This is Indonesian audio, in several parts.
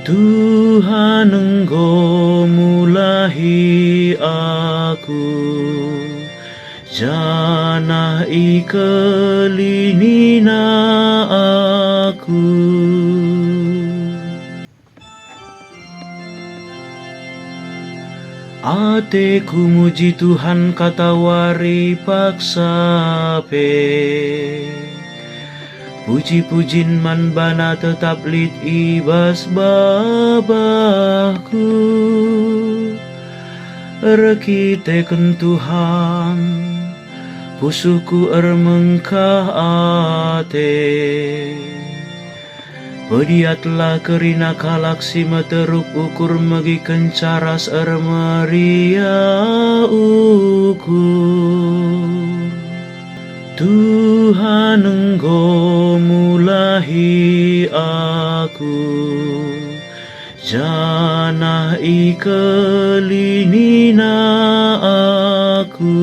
Tuhan Engkau mulahi aku, jana ikelinina aku. Ateku muji Tuhan katawari paksape, puji-pujin man bana tetap lit ibas babahku. Rekiteken Tuhan, pusuku ermengkah ate. Pediatlah kerina kalaksi meteruk ukur megi kencaras ermeria ukur. Tuhan Engkau mulahi aku, jana ikelinina aku.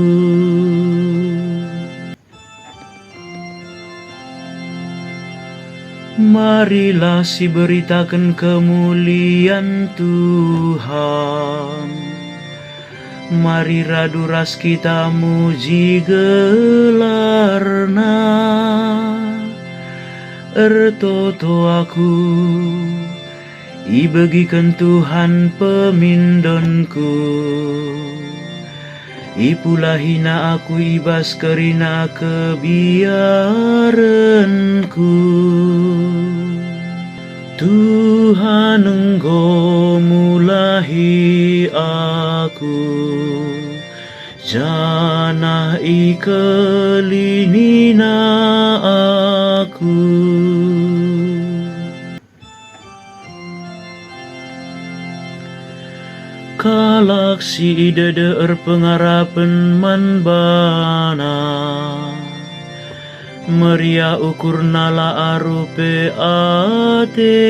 Marilah si beritakan kemuliaan Tuhan. Mari raduras kita muji gelarna. Ertoto aku ibagikan Tuhan pemindonku. Ipulahina aku ibas kerina kebiaranku. Tuhan Engkau mulahi aku, jana ikelinina aku. Kalaksi idede erpengarapan man bana, meria ukur nala arupe Atena.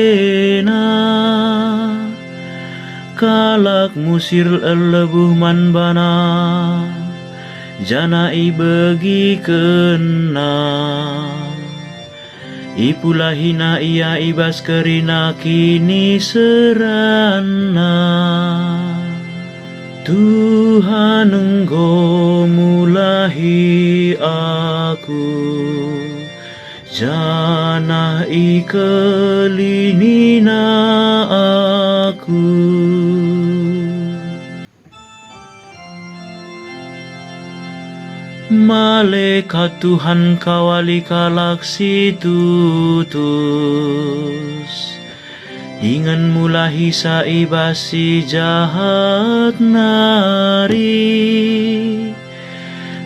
Kalak musir elebuh man bana, jana ibegi kena. Ipulahina ia ibas kerina kini serana. Tuhan Engkau mulahi aku, jana ikelinina aku. Malaikat Tuhan kawali kalaksi tutus, ingan mulahi saibasi jahat nari.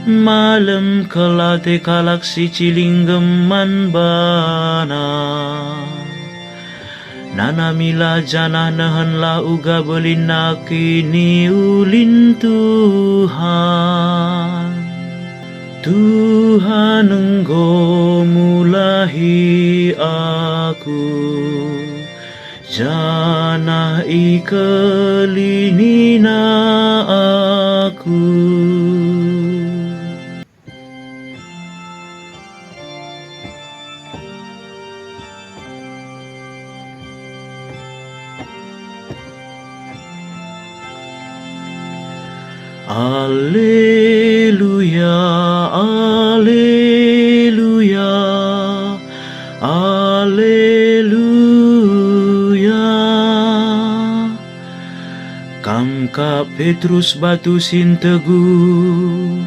Malam kelate kalaksi cilinggeman bana, nanamila janah nahanlah uga belina kini ulin Tuhan. Tuhan Engkau mulahi aku, jana ikelinina aku. Alleluia, alleluia, alleluia. Kamka Petrus batu sin teguh,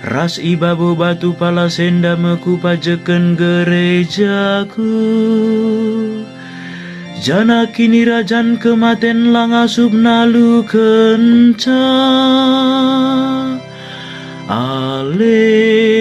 ras ibabo batu pala senda meku pajekan gerejaku. Jana kini rajan kematen langasup nalu kenca. Alleluia.